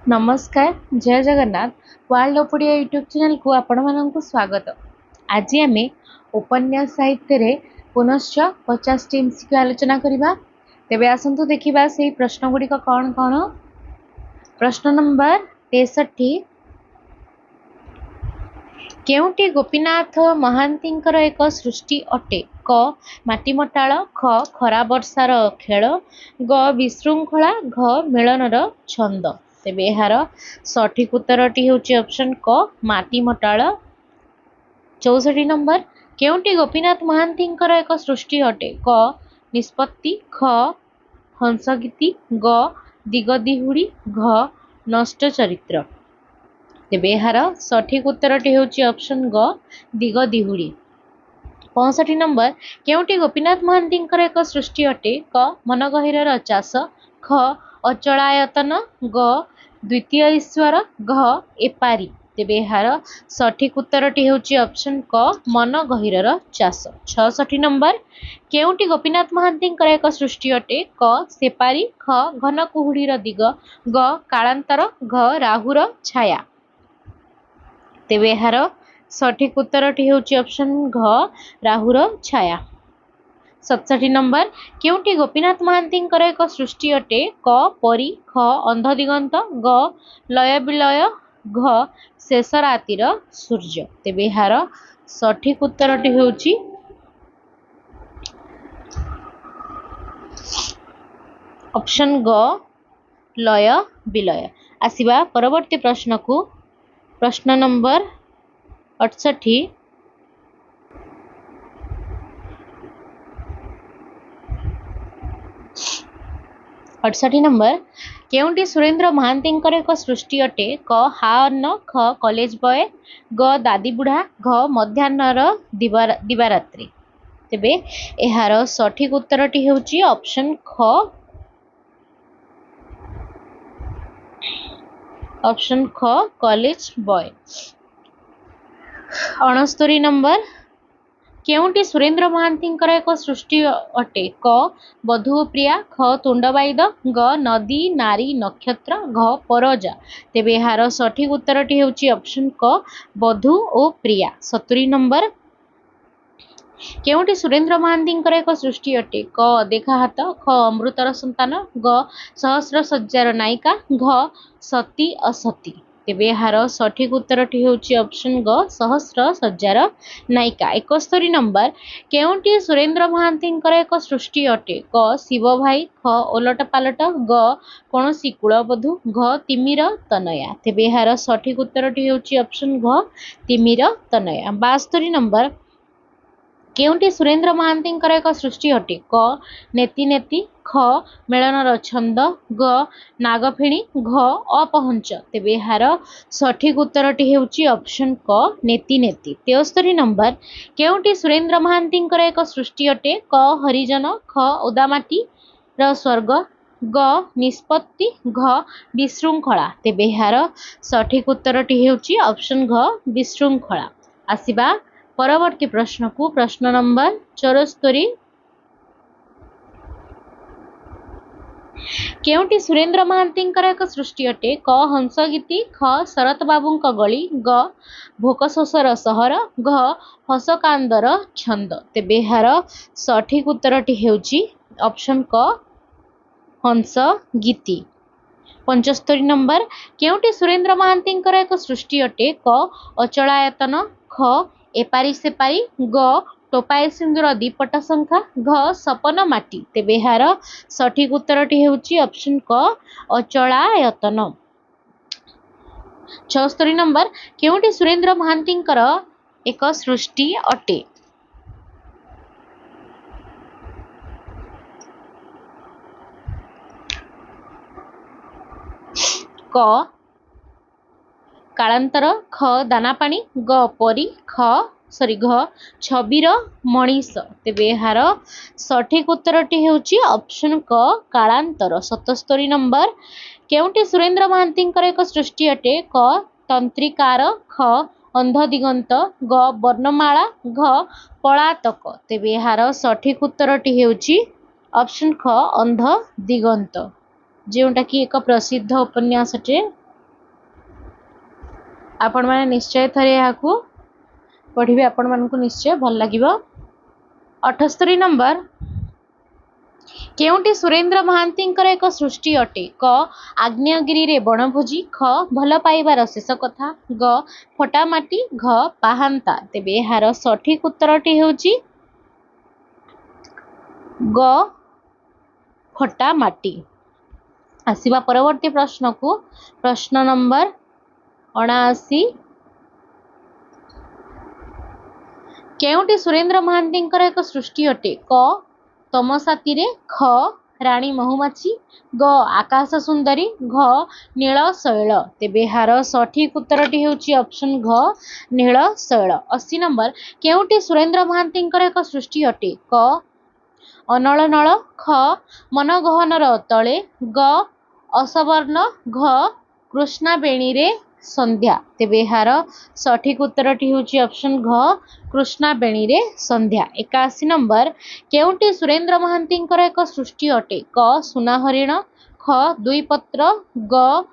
नमस्कार जय Jagannath world of Odia YouTube channel को आपण मानक स्वागत। आज आम उपन्यास साहित्य रे पुनश्च 50 टी एमसीक्यू आलोचना करबा। तेबे आसंतु देखिबा सेही प्रश्न गुडी को कौन कौन। प्रश्न नंबर 63 केउटी गोपीनाथ महांतींकर एक सृष्टि अटे। क माटीमटाळ, ख खरा वर्षार खेल, ग विशृंखला, घ मिलनर छंद। तेबे यार सठिक उत्तरटी होची ऑप्शन क माटीमटाळ। 64 नंबर केउटी गोपीनाथ महांतींकर एक सृष्टि अटे। क निष्पत्ति, ख हंसगीति, ग दिगदिहुड़ी, घ नष्ट चरित्र। तेबे यार सठिक उत्तरटी होची ऑप्शन ग दिगदिहुड़ी। 65 नंबर केउटी गोपीनाथ महांतींकर एक सृष्टि अटे। क मनगहिरर चाष, ख अचलायतन, ग द्वितीय ईश्वर, घ एपारी। तेबे यार सठिक उत्तरटी होची ऑप्शन क मनगहिरर चाष। 66 नंबर केउटी गोपीनाथ महांतींकर एक सृष्टि अटे। क सेपारी, ख घन कुहुड़ीर दिग, ग कालांतर, घ राहुर छाया। तेबे यार सठिक उत्तरटी होची ऑप्शन घ राहुर छाया। 67 नंबर केउटी गोपीनाथ महांतींकर एक सृष्टि अटे। क परी, ख अंध दिगंत, ग लय विलय, घ शेष रातिर सूर्य। तेबे यार सठिक उत्तरटी होची ऑप्शन ग लय विलय। आसिबा परवर्ती प्रश्न को। प्रश्न नंबर 68 नंबर केउटी सुरेंद्र महांतींकर एक सृष्टि अटे। क हा अन्न, ख कॉलेज बॉय, ग दादी बुढ़ा, घ मध्याह्नर दिवारात्रि। तेबे एहार सठिक उत्तरटी होची ऑप्शन ख कॉलेज बॉय। 69 नंबर केउटी सुरेंद्र महांतींकर एक सृष्टि अटे। क बधू प्रिया, ख तुंडवाईद, ग नदी नारी नक्षत्र, घ परोजा। तेबे यार सठिक उत्तरटी होची ऑप्शन क बधू ओ प्रिया। 70 नंबर केउटी सुरेंद्र महांतींकर एक सृष्टि अटे। क देखा हाथ, ख अमृतर संतान, ग सहस्र सज्जार नायिका, घ सती असती। तेबे यार सठिक उत्तरटी होची ऑप्शन ग सहस्र सज्जार नायिका। 71 नंबर केउटी सुरेंद्र महांतींकर एक सृष्टि अटे। क शिव भाई, ख ओलट पालट, ग कौनसी कुलबधू, घ तिमिर तनया। तेबे यार सठिक उत्तरटी होची ऑप्शन घ तिमिर तनया। 72 नंबर केउटी सुरेंद्र महांतींकर एक सृष्टि अटे। क नेति नेति, ख मिलनर छंद, ग नागफेणी, घ अपहंच। तेबे यार सठिक उत्तरटी होची ऑप्शन क नेति नेति। 73 नंबर केउटी सुरेंद्र महांतींकर एक सृष्टि अटे। क हरिजन, ख ओदामाटी र स्वर्ग, ग निष्पत्ति, घ विशृंखला। तेबे यार सठिक उत्तरटी होची ऑप्शन घ विशृंखला। आसिबा परवर्ती प्रश्न को। प्रश्न नंबर 74 केउटी सुरेंद्र महांतींकर एक सृष्टि अटे। क हंसगीति, ख शरत बाबूंक गली, ग भोकशोषर सहर, घ हसकांदर छंद। तेबे यार सठिक उत्तरटी हेउची ऑप्शन क हंसगीति। 75 नंबर केउटी सुरेंद्र महांतींकर एक सृष्टि अटे। क अचलायतन, ख एपारी सेपारी, ग टोपाए सिंदूर दीपट संख्या, घ सपन माटी। तेबे यार सठिक उत्तरटी हेउची ऑप्शन क अचलायतन। 76 नंबर केउटी सुरेंद्र महांतींकर एक सृष्टि अटे। क कालांतर, ख दानापाणी, ग परी, घ छबीर मणिष। तेबे यार सठिक उत्तरटी हेउची ऑप्शन क कालांतर। 77 नंबर केउटी सुरेंद्र महांतींकर एक सृष्टि अटे। क तंत्रिकार, ख अंध दिगंत, ग वर्णमाला, घ पलातक। तेबे यार सठिक उत्तरटी हेउची ऑप्शन ख अंध दिगंत, जोटा कि एक प्रसिद्ध उपन्यास अटे। आपण माने निश्चय थरे याकू पढ़िबे, आपण मानकू निश्चय भल लागिबो। 78 नंबर, केउंटी सुरेंद्र महांतींकर एक सृष्टि अटे? क आग्नेयगिरी रे बनभोजी, ख भल पाइबार शेष कथा, ग फटामाटी, घ पाहांता। तेबे एहार सठिक उत्तरटी हेउची ग फटामाटी। आसिबा परवर्ती प्रश्न को, प्रश्न नंबर 79, केउंटी सुरेंद्र महांतींकर एक सृष्टि अटे? क तमसाती रे, ख राणी महुमाछी, ग आकाश सुंदरी, घ नील शैल। तेबे एहार सठिक उत्तरटी हेउची ऑप्शन घ नील शैल। 80 नंबर, केउंटी सुरेंद्र महांतींकर एक सृष्टि अटे? क अनल नल, ख मनगहनर तले, ग असवर्ण, घ कृष्णाबेणी रे संध्या। तेबे एहार सठिक उत्तरटी हेउची ऑप्शन घ कृष्णाबेणी रे संध्या। 81 नंबर, केउंटी सुरेंद्र महांतींकर एक सृष्टि अटे? क सुना हरिण, ख दुईपत्र, ग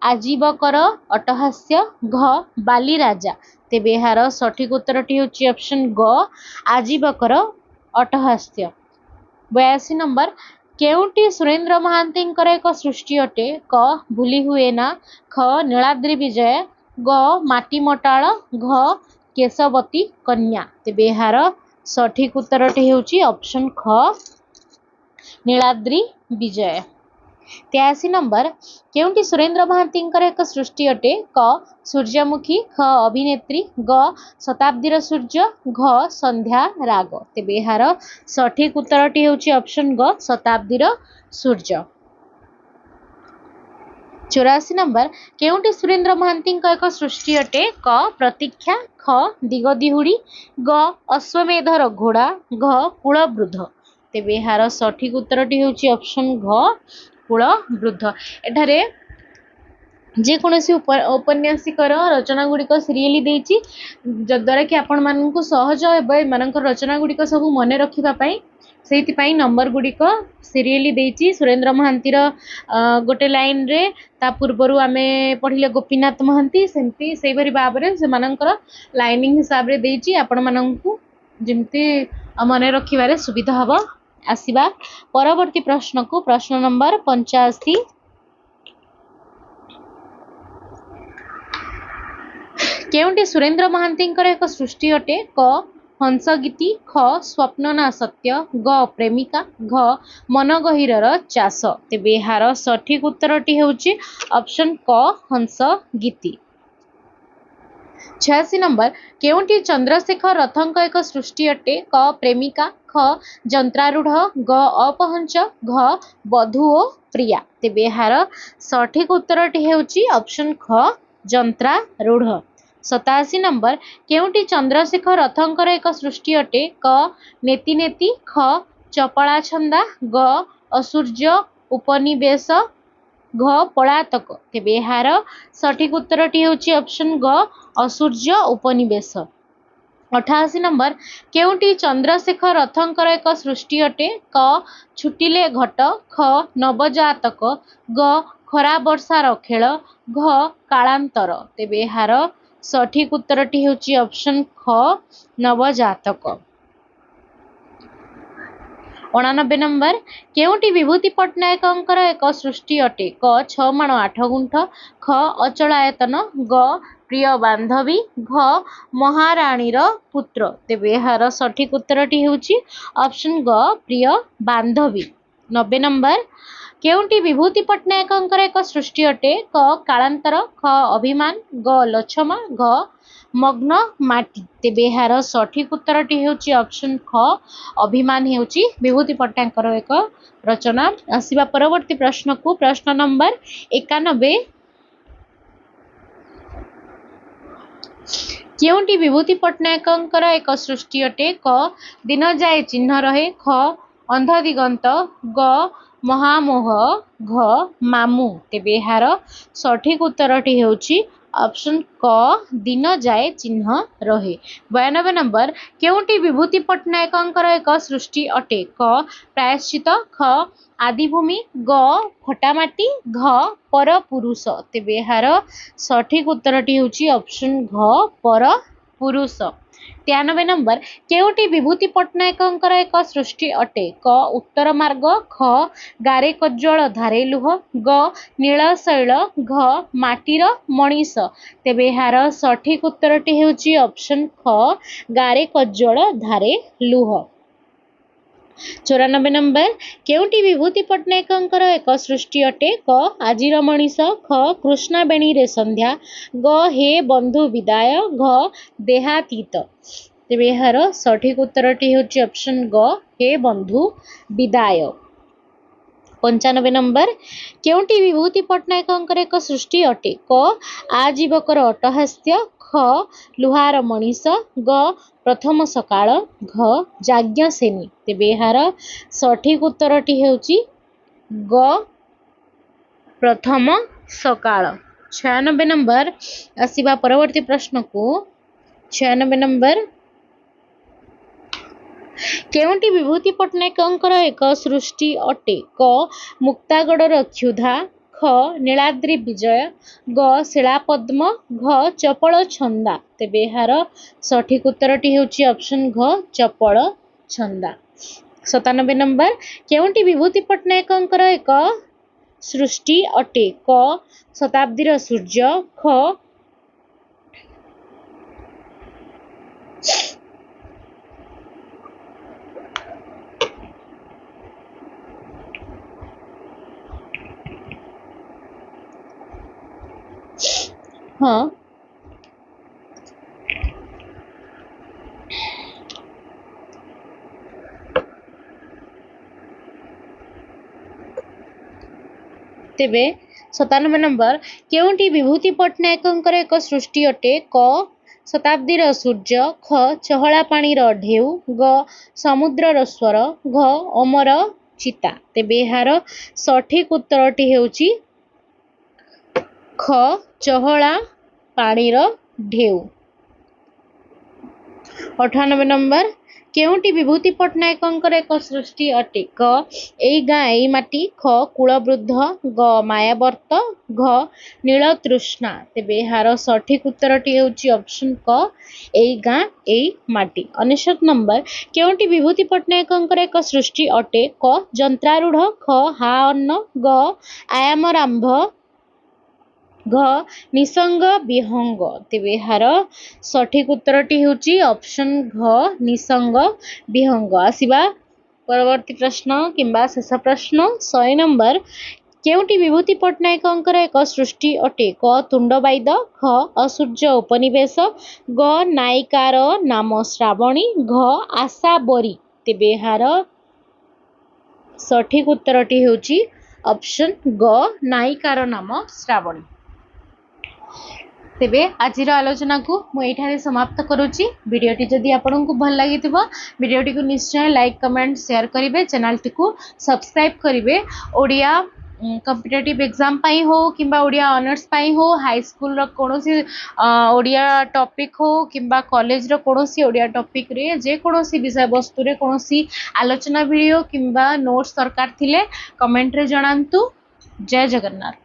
आजीवकर अटहास्य, घ बाली राजा। तेबे एहार सठिक उत्तरटी हेउची ऑप्शन ग आजीवकर अटहास्य। 82 नंबर, केउंटी सुरेंद्र महांतींकर एक सृष्टि अटे? क भूली हुए ना, ख नीलाद्रि विजय, ग माटी मटाळ, घ केशवती कन्या। तेबे एहार सठिक उत्तरटी हेउची ऑप्शन ख नीलाद्रि विजय। 83 नंबर, केउंटी सुरेंद्र महांतींकर एक सृष्टि अटे? क सूर्यमुखी, ख अभिनेत्री, ग शताब्दीर सूर्य, घ संध्या राग। तेबे एहार सठिक उत्तरटी हेउची ऑप्शन ग शताब्दीर सूर्य। 84 नंबर, केउंटी सुरेंद्र महांतींकर एक सृष्टि अटे? क प्रतीक्षा, ख दिगदिहुड़ी, ग अश्वमेधर घोड़ा, घ कुलवृद्ध। तेबे एहार सठिक उत्तरटी हेउची ऑप्शन घ कुलवृद्ध। एठारे जेकोसी उपन्यासिकर रचना गुड़िक सीरियली देछि, जद्वारा कि आपण मानकु सहज हेबो एमानकर रचना गुड़िक सब मने रखिबा पई। सेहितिपाई नंबर गुड़िक सीरियली देछि। सुरेंद्र महांतीर गोटे लाइन रे ता पूर्वरु आमे पढ़िले गोपीनाथ महांती, सेमती सेही भरी भाबरे सेमानकर लाइनिंग हिसाब रे देछि, आपण मानकु जेमती मने रखिबारे सुविधा हबो। आसीबा परवर्ती प्रश्न को, प्रश्न नंबर 85, केउंटी सुरेंद्र महांतींकर एक सृष्टि अटे? क हंसगीति, ख स्वप्न ना सत्य, ग प्रेमिका, घ मनगहिरर चाष। तेबे एहार सठिक उत्तरटी हेउची ऑप्शन क हंसगीति। 86 नंबर, केउंटी चंद्रशेखर रथंक एक सृष्टि अटे? क प्रेमिका, ख जंत्रारूढ़, ग अपहंच, घ बधू ओ प्रिया। तेबे एहार सठिक उत्तरटी हेउची ऑप्शन ख जंत्रारूढ़। 87 नंबर, केउंटी चंद्रशेखर रथंकर एक सृष्टि अटे? क नेति नेति, ख चपला छंदा, ग असूर्य उपनिवेश, घ पलातक। तेबे एहार सठिक उत्तरटी हेउची ऑप्शन ग असूर्य उपनिवेश। 88 नंबर, केउंटी चंद्रशेखर रथंकर एक सृष्टि अटे? क छुटिले घट, ख नवजातक, ग खरा वर्षार खेल, घ कालांतर। तेबे एहार सठिक उत्तरटी हेउची ऑप्शन ख नवजातक। 89 नंबर, केउंटी विभूति पट्टनायकंकर एक सृष्टि अटे? क 6 माण 8 गुंठ, ख अचलायतन, ग प्रिय बांधवी, घ महाराणीर पुत्र। तेबे एहार सठिक उत्तरटी हेउची ऑप्शन ग प्रिय बांधवी। 90 नंबर, केउंटी विभूति पट्टनायकंकर एक सृष्टि अटे? क कालांतर, ख अभिमान, ग लछमा, घ मग्न माटी। तेबे एहार सठिक उत्तरटी हेउची ऑप्शन ख अभिमान हेउची विभूति पट्टनायकर एक रचना। आसीबा परवर्ती प्रश्न को, प्रश्न नंबर 91, केउंटी विभूति पट्टनायकंकर एक सृष्टि अटे? क दिन जाए चिन्ह रहे, ख अंध दिगंत, ग महामोह, घ मामू। तेबे एहार सठिक उत्तरटी हेउची ऑप्शन क दिन जाए चिन्ह रहे। 92 नंबर केउंटी विभूति पट्टनायकंकर एक सृष्टि अटे क प्रायश्चित ख आदिभूमि ग फटामाटी घ पर पुरुष। तेबे यार सठिक उत्तरटी होची ऑप्शन घ पर पुरुष। 93 नंबर केउंटी विभूति पट्टनायकंकर एक सृष्टि अटे क उत्तर मार्ग ख गारे कज्ज्वल धारे लुह ग नीलशैल घ माटीर मणिष। तेबे यार सठिक उत्तरटी हेउची ऑप्शन ख गारे कज्ज्वल धारे लुह। 94 नंबर केउंटी विभूति पट्टनायकंकर एक सृष्टि अटे क आजिर मणिष ख कृष्णाबेणी रे संध्या ग हे बंधु विदाय घ देहातीत। तेबे यार सठिक उत्तरटी हेउची ऑप्शन ग हे बंधु विदाय। 95 नंबर केउंटी विभूति पट्टनायकंकर एक सृष्टि अटे क आजीवकर अट्टहास्य ख लुहार मणिष ग प्रथम सकाळ घ जाज्ञसेनी। तेबे यार सठिक उत्तरटी हेउची ग प्रथम सकाळ। 96 नंबर आसीबा परवर्ती प्रश्न को 96 नंबर केउंटी विभूति पट्टनायकंकर एक सृष्टि अटे क मुक्तागढ़र क्षुधा ख नीलाद्रि विजय ग शिलापद्म घ चपल छंदा। तेबे यार सठिक उत्तरटी हेउची ऑप्शन घ चपल छंदा। 97 नंबर केउंटी विभूति पट्टनायकंकर एक सृष्टि अटे क शताब्दीर सूर्य ख हाँ तेबे 97 नंबर केउंटी विभूति पट्टनायकंकर एक सृष्टि अटे क शताब्दीर सूर्य ख चहला पाणीर ढेउ ग समुद्रर स्वर घ अमर चिता। तेबे यार सठिक उत्तरटी हेउची ख चहला पाणीर ढेउ। 98 नंबर केउंटी विभूति पट्टनायकंकर एक सृष्टि अटे क एई गाँ एई माटी ख कुलवृद्ध ग मायावर्त घ नीलतृष्णा। तेबे यार सठिक उत्तरटी हेउची ऑप्शन क एई गाँ एई माटी। 99 नंबर केउंटी विभूति पट्टनायकंकर एक सृष्टि अटे क जंत्रारूढ़ ख हा अन्न ग आयामरांभ घ निसंग विहंग। तेबे यार सठिक उत्तरटी हेउची ऑप्शन घ निसंग विहंग। आसीबा परवर्ती प्रश्न किंबा शेष प्रश्न 100 नंबर केउंटी विभूति पट्टनायकंकर एक सृष्टि अटे क तुंडबाईद ख असूर्य उपनिवेश ग नायिकार नाम श्रावणी घ आशा बरी। तेबे यार सठिक उत्तरटी हेउची ऑप्शन ग नायिकार नाम श्रावणी। तेबे आजिर आलोचना को मुझे समाप्त करुच्ची। वीडियोटी जदि आपको भल लगी वीडियोटी को निश्चय लाइक कमेंट शेयर करेंगे चैनल टी को सब्सक्राइब करेंगे। ओडिया कॉम्पिटिटिव एग्जाम पाई हो किंबा ओडिया ऑनर्स पाई हो हाई स्कूल रो कोनोसी ओडिया टॉपिक हो किंबा कॉलेज रो कोनोसी ओडिया टॉपिक रे जे कोनोसी विषय वस्तु रे कोनोसी आलोचना वीडियो किंबा नोट्स दरकार थिले कमेंट रे जणांतु। जय जगन्नाथ।